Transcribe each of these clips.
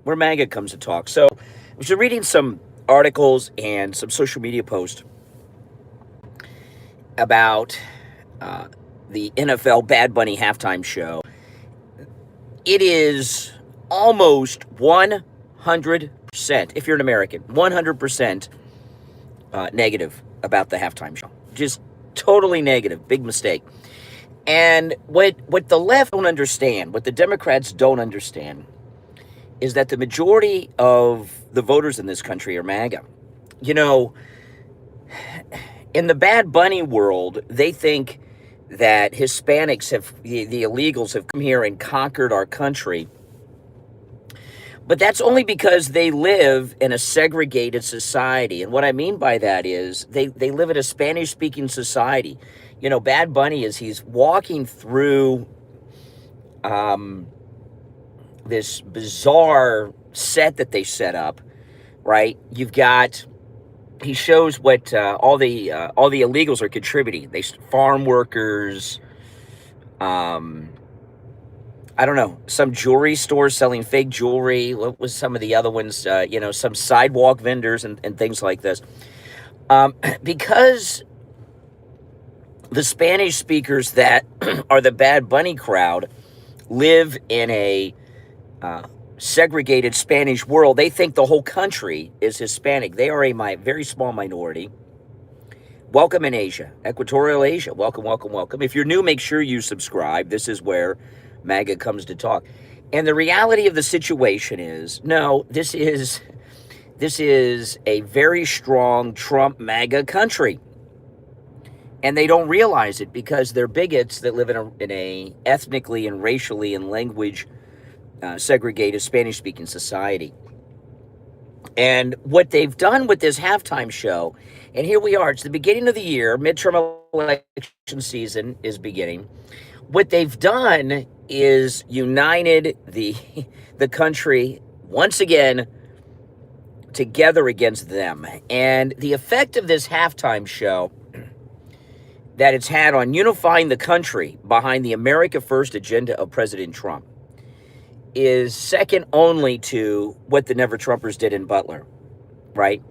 where MAGA comes to talk. So I was reading some articles and some social media posts about the NFL Bad Bunny halftime show. It is almost 100%, if you're an American, 100% negative about the halftime show. Just totally negative. Big mistake. And what the left don't understand, what the Democrats don't understand, is that the majority of the voters in this country are MAGA. You know, in the Bad Bunny world, they think that Hispanics the illegals have come here and conquered our country. But that's only because they live in a segregated society. And what I mean by that is they live in a Spanish-speaking society. You know, Bad Bunny, as he's walking through this bizarre set that they set up, right? He shows what all the illegals are contributing. Farm workers, I don't know, some jewelry stores selling fake jewelry. What was some of the other ones? Some sidewalk vendors and things like this. Because the Spanish speakers that are the Bad Bunny crowd live in a segregated Spanish world, they think the whole country is Hispanic. They are a very small minority. Welcome in Asia, Equatorial Asia. Welcome, welcome, welcome. If you're new, make sure you subscribe. This is where MAGA comes to talk. And the reality of the situation is, no, this is a very strong Trump MAGA country. And they don't realize it because they're bigots that live in a ethnically and racially and language segregated Spanish-speaking society. And what they've done with this halftime show, and here we are, it's the beginning of the year, midterm election season is beginning. What they've done is united the country once again together against them. And the effect of this halftime show that it's had on unifying the country behind the America First agenda of President Trump is second only to what the Never Trumpers did in Butler, right?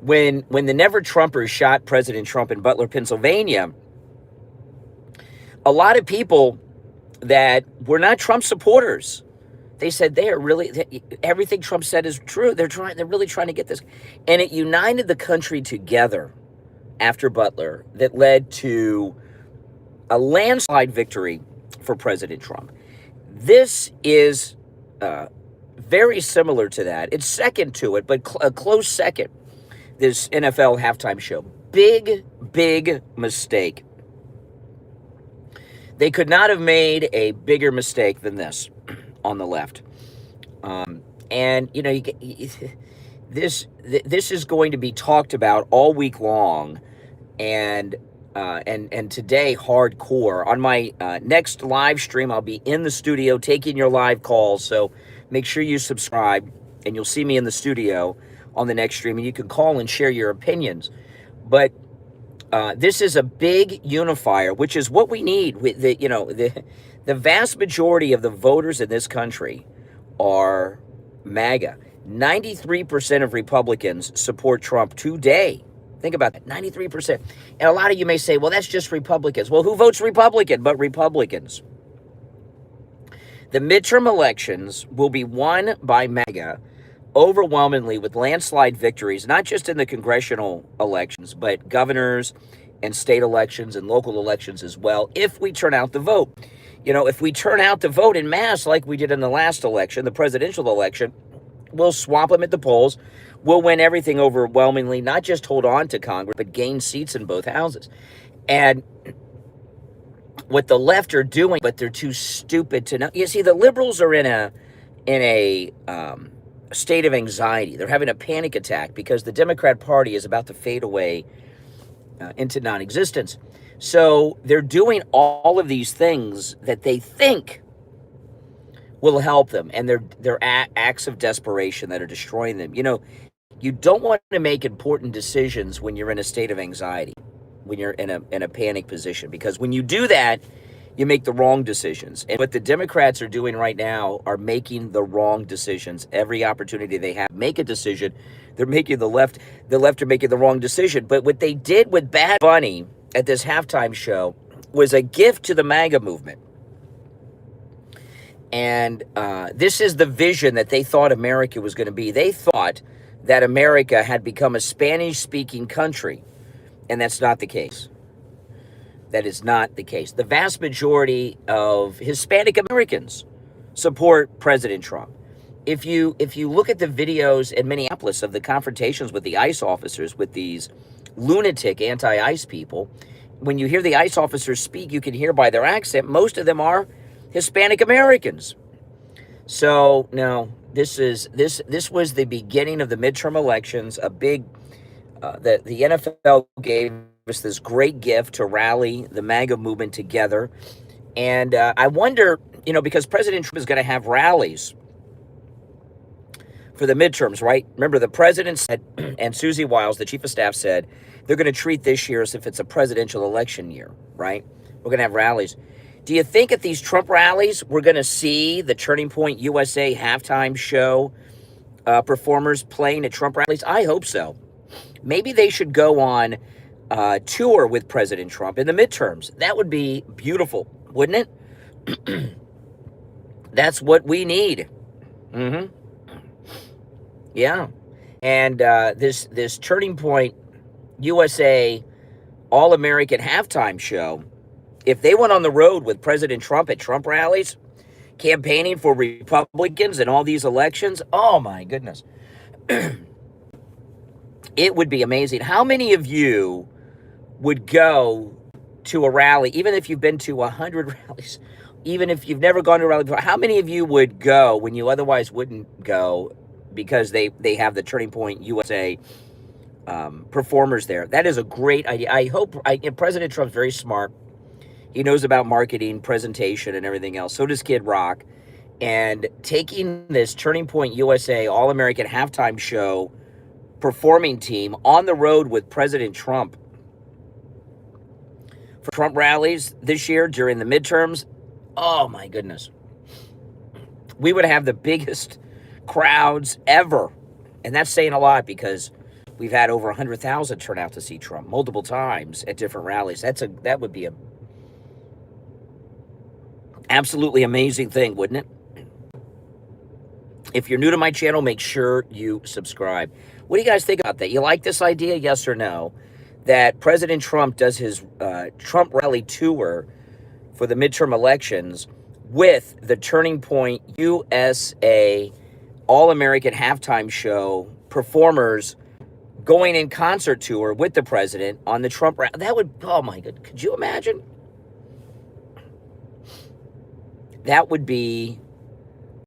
When the Never Trumpers shot President Trump in Butler, Pennsylvania, a lot of people that were not Trump supporters, they said everything Trump said is true. They're really trying to get this. And it united the country together after Butler that led to a landslide victory for President Trump. This is very similar to that. It's second to it, but a close second, this NFL halftime show. Big, big mistake. They could not have made a bigger mistake than this on the left. And, you know, this is going to be talked about all week long and today hardcore. On my next live stream, I'll be in the studio taking your live calls. So make sure you subscribe and you'll see me in the studio on the next stream and you can call and share your opinions. But this is a big unifier, which is what we need. The vast majority of the voters in this country are MAGA. 93% of Republicans support Trump today. Think about that, 93%. And a lot of you may say, well, that's just Republicans. Well, who votes Republican but Republicans? The midterm elections will be won by MAGA overwhelmingly with landslide victories, not just in the congressional elections, but governors and state elections and local elections as well, if we turn out to vote. You know, if we turn out to vote in mass like we did in the last election, the presidential election, we'll swamp them at the polls. We'll win everything overwhelmingly, not just hold on to Congress, but gain seats in both houses. And what the left are doing, but they're too stupid to know. You see, the liberals are in a state of anxiety. They're having a panic attack because the Democrat Party is about to fade away into non-existence. So they're doing all of these things that they think will help them, and they're acts of desperation that are destroying them. You know, you don't want to make important decisions when you're in a state of anxiety, when you're in a panic position, because when you do that, you make the wrong decisions. And what the Democrats are doing right now are making the wrong decisions. Every opportunity they have, make a decision. They're making the left are making the wrong decision. But what they did with Bad Bunny at this halftime show was a gift to the MAGA movement. And this is the vision that they thought America was going to be. They thought that America had become a Spanish-speaking country, and that's not the case. That is not the case. The vast majority of Hispanic Americans support President Trump. If you look at the videos in Minneapolis of the confrontations with the ICE officers, with these lunatic anti-ICE people, when you hear the ICE officers speak, you can hear by their accent, most of them are Hispanic Americans. So no, this was the beginning of the midterm elections. A big the NFL gave us this great gift to rally the MAGA movement together, and I wonder, because President Trump is going to have rallies for the midterms, right? Remember, the president said, and Susie Wiles, the chief of staff, said they're going to treat this year as if it's a presidential election year, right? We're going to have rallies. Do you think at these Trump rallies, we're going to see the Turning Point USA halftime show performers playing at Trump rallies? I hope so. Maybe they should go on tour with President Trump in the midterms. That would be beautiful, wouldn't it? That's what we need. Mm-hmm. Yeah. And this Turning Point USA All-American halftime show, if they went on the road with President Trump at Trump rallies, campaigning for Republicans in all these elections, oh my goodness. It would be amazing. How many of you would go to a rally, even if you've been to 100 rallies, even if you've never gone to a rally before, how many of you would go when you otherwise wouldn't go because they have the Turning Point USA performers there? That is a great idea. I hope President Trump's very smart. He knows about marketing, presentation, and everything else. So does Kid Rock. And taking this Turning Point USA All-American halftime show performing team on the road with President Trump for Trump rallies this year during the midterms, oh my goodness. We would have the biggest crowds ever. And that's saying a lot because we've had over 100,000 turn out to see Trump multiple times at different rallies. That would be a absolutely amazing thing, wouldn't it? If you're new to my channel, make sure you subscribe. What do you guys think about that? You like this idea, yes or no? That President Trump does his Trump rally tour for the midterm elections with the Turning Point USA All-American halftime show performers going in concert tour with the president on the Trump rally. That would, oh my God, could you imagine? That would be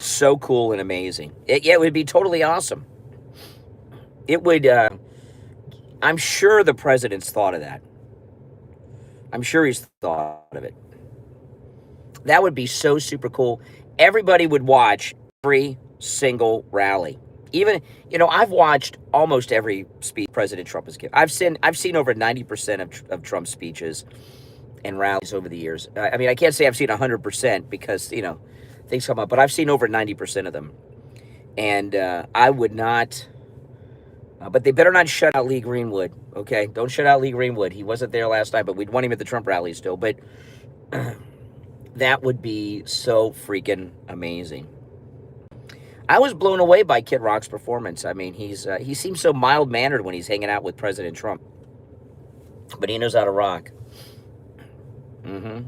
so cool and amazing. It would be totally awesome. It would, I'm sure the president's thought of that. I'm sure he's thought of it. That would be so super cool. Everybody would watch every single rally. Even, I've watched almost every speech President Trump has given. I've seen over 90% of Trump's speeches and rallies over the years. I mean, I can't say I've seen 100% because, things come up, but I've seen over 90% of them. And I would not, but they better not shut out Lee Greenwood, okay? Don't shut out Lee Greenwood. He wasn't there last night, but we'd want him at the Trump rally still. But that would be so freaking amazing. I was blown away by Kid Rock's performance. I mean, he seems so mild-mannered when he's hanging out with President Trump. But he knows how to rock. Mm-hmm.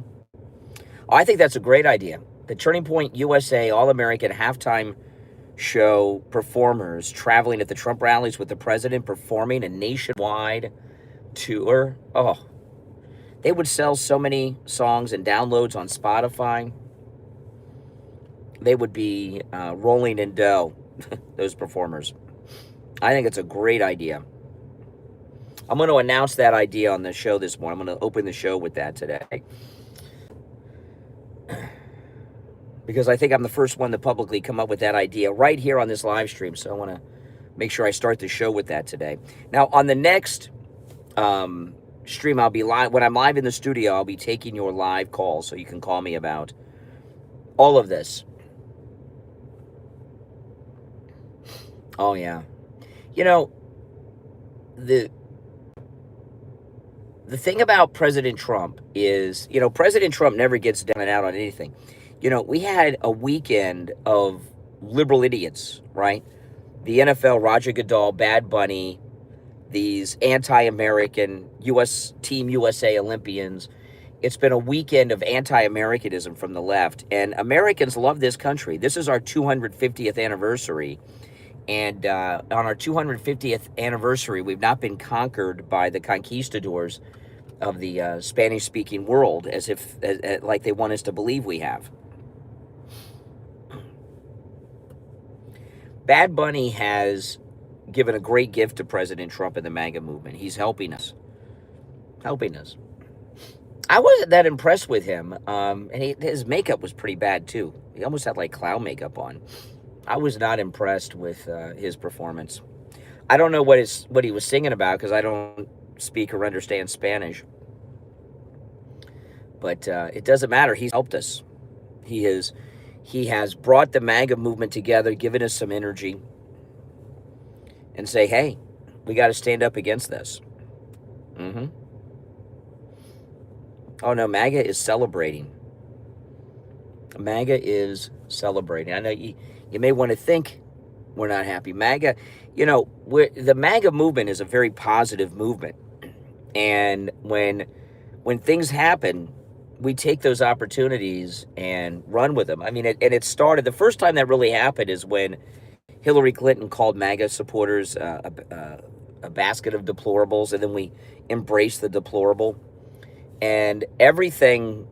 Oh, I think that's a great idea. The Turning Point USA All-American halftime show performers traveling at the Trump rallies with the president, performing a nationwide tour. Oh, they would sell so many songs and downloads on Spotify. They would be rolling in dough, those performers. I think it's a great idea. I'm going to announce that idea on the show this morning. I'm going to open the show with that today. Because I think I'm the first one to publicly come up with that idea right here on this live stream. So I want to make sure I start the show with that today. Now, on the next stream, I'll be live. When I'm live in the studio, I'll be taking your live calls, so you can call me about all of this. Oh, yeah. You know, the thing about President Trump is, President Trump never gets down and out on anything. We had a weekend of liberal idiots, right? The NFL, Roger Goodell, Bad Bunny, these anti-American Team USA Olympians. It's been a weekend of anti-Americanism from the left, and Americans love this country. This is our 250th anniversary, and on our 250th anniversary, we've not been conquered by the conquistadors of the Spanish-speaking world, like they want us to believe we have. Bad Bunny has given a great gift to President Trump and the MAGA movement. He's helping us. I wasn't that impressed with him, and his makeup was pretty bad, too. He almost had, like, clown makeup on. I was not impressed with his performance. I don't know what he was singing about, because I don't speak or understand Spanish. But it doesn't matter. He's helped us. He has brought the MAGA movement together, given us some energy, and say, hey, we got to stand up against this. Oh, no, MAGA is celebrating. MAGA is celebrating. I know you may want to think we're not happy. MAGA, the MAGA movement is a very positive movement. And when things happen, we take those opportunities and run with them. I mean, it started, the first time that really happened is when Hillary Clinton called MAGA supporters a basket of deplorables, and then we embraced the deplorable. And every time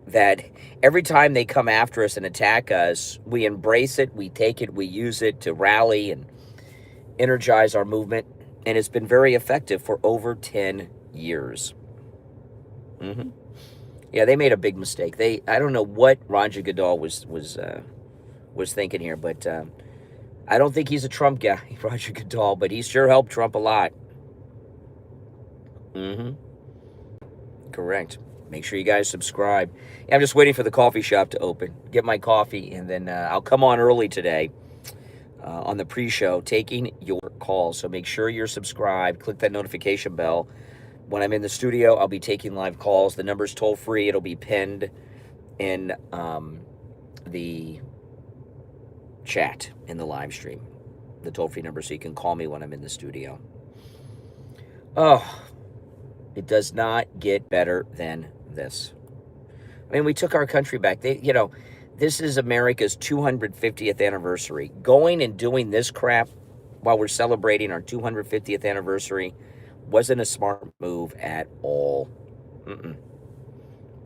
they come after us and attack us, we embrace it, we take it, we use it to rally and energize our movement. And it's been very effective for over 10 years. Yeah, they made a big mistake. I don't know what Roger Goodell was thinking here, but I don't think he's a Trump guy, Roger Goodell, but he sure helped Trump a lot. Correct. Make sure you guys subscribe. Yeah, I'm just waiting for the coffee shop to open. Get my coffee, and then I'll come on early today on the pre-show taking your calls. So make sure you're subscribed. Click that notification bell. When I'm in the studio, I'll be taking live calls. The number's toll-free. It'll be pinned in the chat in the live stream. The toll-free number, so you can call me when I'm in the studio. Oh, it does not get better than this. I mean, we took our country back. This is America's 250th anniversary. Going and doing this crap while we're celebrating our 250th anniversary wasn't a smart move at all.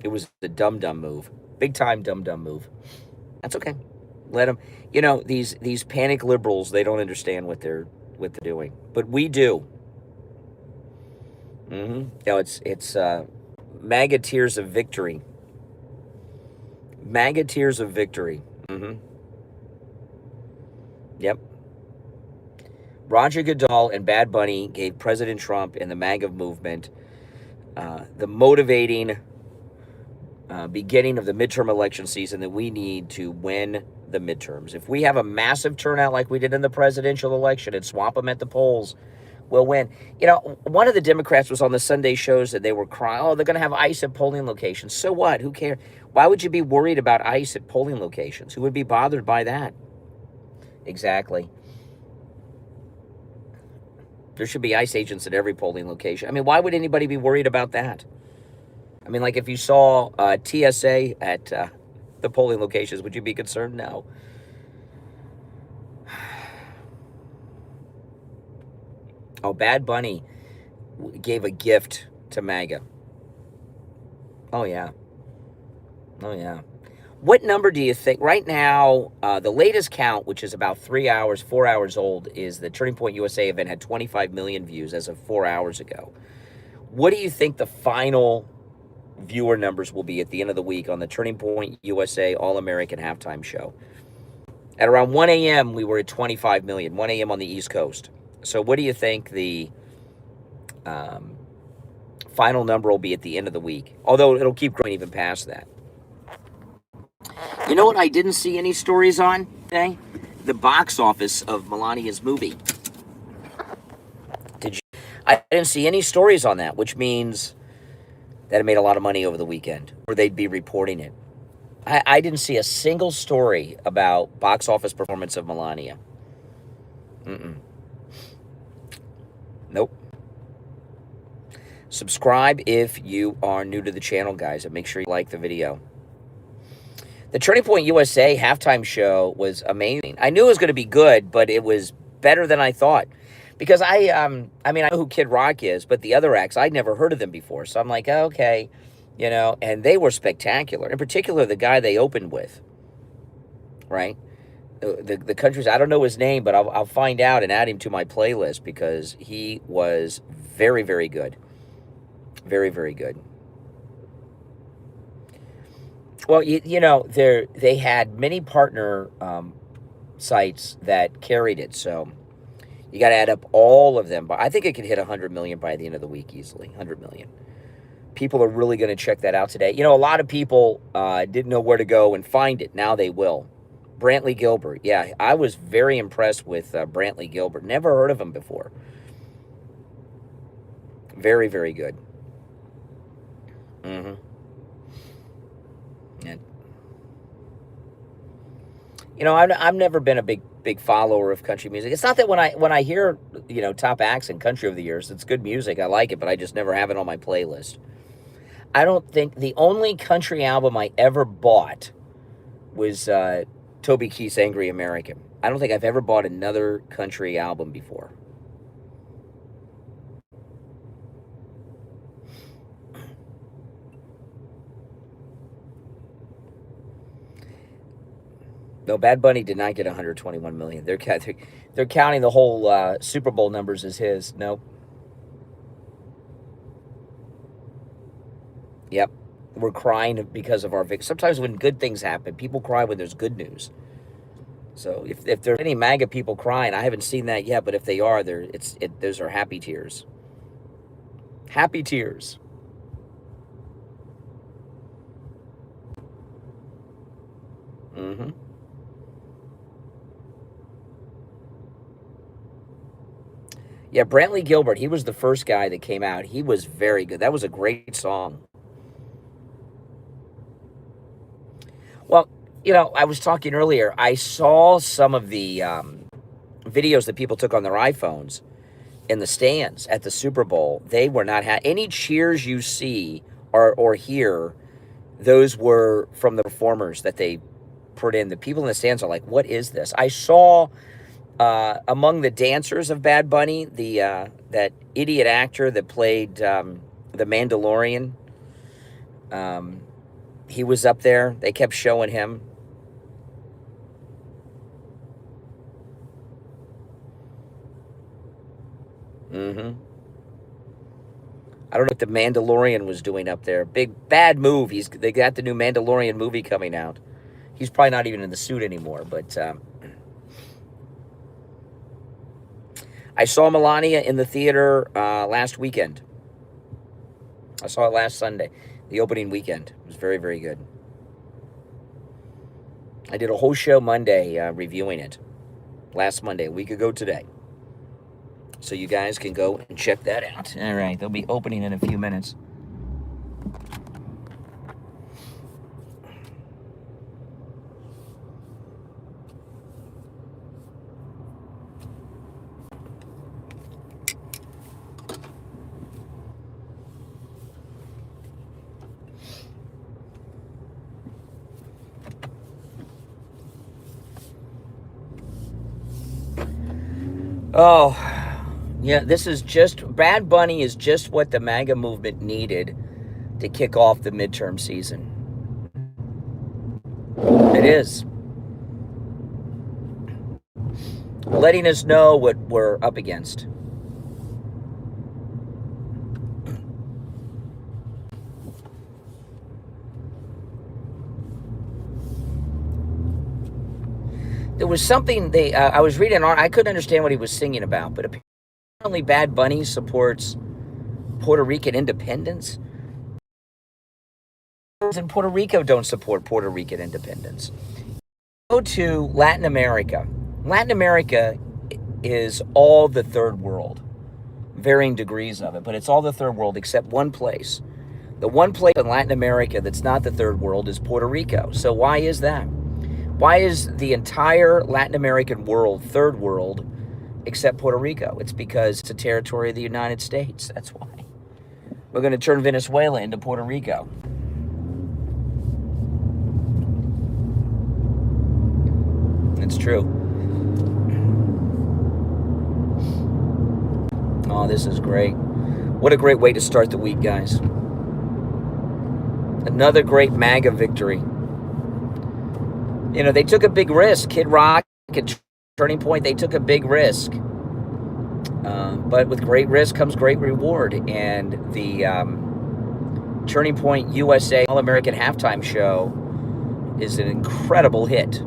It was the dumb move. Big time dumb move. That's okay. Let them, these panic liberals, they don't understand what they're doing. But we do. It's MAGA tears of victory. MAGA tears of victory. Yep. Roger Goodell and Bad Bunny gave President Trump and the MAGA movement the motivating beginning of the midterm election season that we need to win the midterms. If we have a massive turnout like we did in the presidential election and swamp them at the polls, we'll win. One of the Democrats was on the Sunday shows and they were crying, oh, they're going to have ICE at polling locations. So what? Who cares? Why would you be worried about ICE at polling locations? Who would be bothered by that? Exactly. There should be ICE agents at every polling location. I mean, why would anybody be worried about that? I mean, like if you saw TSA at the polling locations, would you be concerned? No. Oh, Bad Bunny gave a gift to MAGA. Oh, yeah. What number do you think? Right now, the latest count, which is about 4 hours old, is the Turning Point USA event had 25 million views as of 4 hours ago. What do you think the final viewer numbers will be at the end of the week on the Turning Point USA All-American Halftime Show? At around 1 a.m., we were at 25 million, 1 a.m. on the East Coast. So what do you think the Final number will be at the end of the week, although it'll keep growing even past that. You know what I didn't see any stories on today? The box office of Melania's movie. Did you? I didn't see any stories on that, which means that it made a lot of money over the weekend, or they'd be reporting it. I didn't see a single story about box office performance of Melania. Nope. Subscribe if you are new to the channel, guys, and make sure you like the video. The Turning Point USA halftime show was amazing. I knew it was going to be good, but it was better than I thought. Because I know who Kid Rock is, but the other acts, I'd never heard of them before. So I'm like, oh, okay, you know, and they were spectacular. In particular, the guy they opened with, right? The country's, I don't know his name, but I'll find out and add him to my playlist because he was very, very good. Very, very good. Well, you know, they had many partner sites that carried it, so you got to add up all of them. But I think it could hit 100 million by the end of the week easily. 100 million. People are really going to check that out today. You know, a lot of people didn't know where to go and find it. Now they will. Brantley Gilbert. Yeah, I was very impressed with Brantley Gilbert. Never heard of him before. Very, very good. And, you know, I've never been a big follower of country music. It's not that when I hear, you know, top acts in country over the years, it's good music. I like it, but I just never have it on my playlist. I don't think the only country album I ever bought was Toby Keith's Angry American. I don't think I've ever bought another country album before. No, Bad Bunny did not get 121 million. They're counting the whole Super Bowl numbers as his. Nope. Yep. We're crying because of our victory. Sometimes when good things happen, people cry when there's good news. So if there's any MAGA people crying, I haven't seen that yet, but if they are, those are happy tears. Happy tears. Yeah, Brantley Gilbert, he was the first guy that came out. He was very good. That was a great song. Well, you know, I was talking earlier. I saw some of the videos that people took on their iPhones in the stands at the Super Bowl. They were not any cheers you see or hear. Those were from the performers that they put in. The people in the stands are like, "What is this?" I saw among the dancers of Bad Bunny, that idiot actor that played the Mandalorian. He was up there. They kept showing him. I don't know what the Mandalorian was doing up there. Bad move. They got the new Mandalorian movie coming out. He's probably not even in the suit anymore, but I saw Melania in the theater last weekend. I saw it last Sunday, the opening weekend. It was very, very good. I did a whole show Monday reviewing it. Last Monday, a week ago today. So you guys can go and check that out. All right, they'll be opening in a few minutes. Oh, yeah, Bad Bunny is just what the MAGA movement needed to kick off the midterm season. It is. Letting us know what we're up against. There was something I was reading, I couldn't understand what he was singing about, but apparently Bad Bunny supports Puerto Rican independence? In Puerto Rico don't support Puerto Rican independence. Go to Latin America. Latin America is all the third world, varying degrees of it, but it's all the third world except one place. The one place in Latin America that's not the third world is Puerto Rico. So why is that? Why is the entire Latin American world third world except Puerto Rico? It's because it's a territory of the United States. That's why. We're going to turn Venezuela into Puerto Rico. It's true. Oh, this is great. What a great way to start the week, guys. Another great MAGA victory. You know, they took a big risk. Kid Rock at Turning Point, they took a big risk. But with great risk comes great reward. And the Turning Point USA All-American Halftime Show is an incredible hit.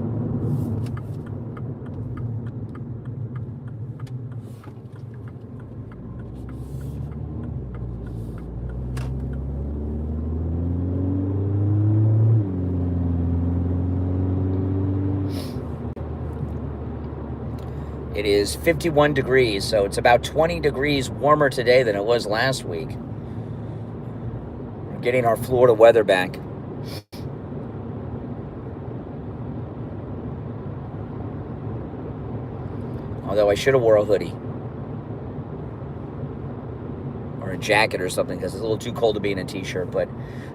It is 51 degrees, so it's about 20 degrees warmer today than it was last week. We're getting our Florida weather back. Although I should have wore a hoodie. Or a jacket or something, because it's a little too cold to be in a t-shirt. But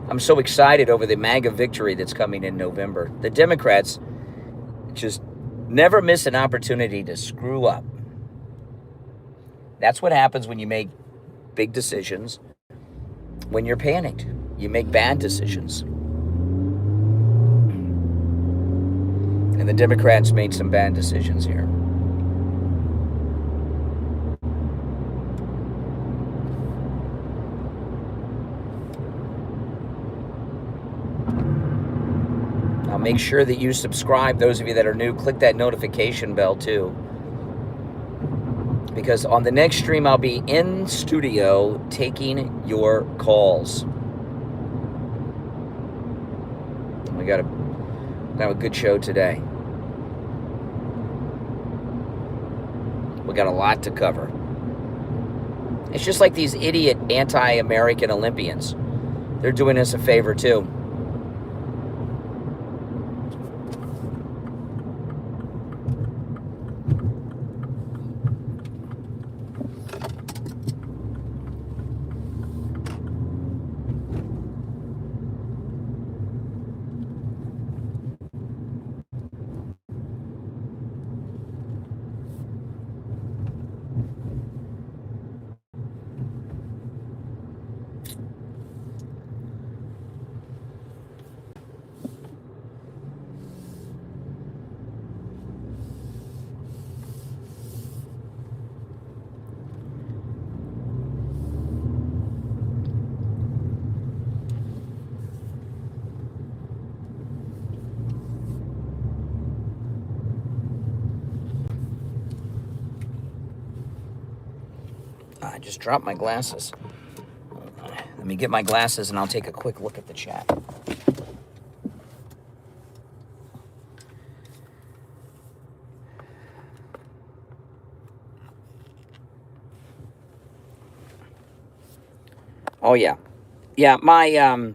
I'm so excited over the MAGA victory that's coming in November. The Democrats just never miss an opportunity to screw up. That's what happens when you make big decisions. When you're panicked, you make bad decisions. And the Democrats made some bad decisions here. Make sure that you subscribe. Those of you that are new, click that notification bell too. Because on the next stream, I'll be in studio taking your calls. We got a good show today. We got a lot to cover. It's just like these idiot anti-American Olympians. They're doing us a favor too. I just dropped my glasses. Let me get my glasses and I'll take a quick look at the chat. Oh yeah. Yeah, my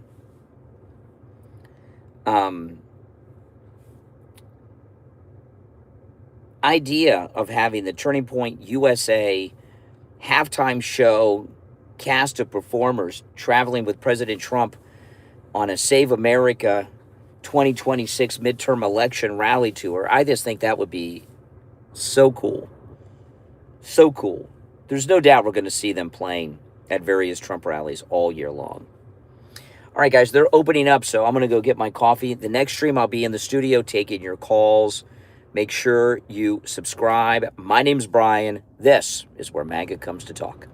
idea of having the Turning Point USA halftime show cast of performers traveling with President Trump on a Save America 2026 midterm election rally tour, I just think that would be so cool. So cool. There's no doubt we're going to see them playing at various Trump rallies all year long. All right, guys, they're opening up, so I'm going to go get my coffee. The next stream, I'll be in the studio taking your calls. Make sure you subscribe. My name's Brian. This is where MAGA comes to talk.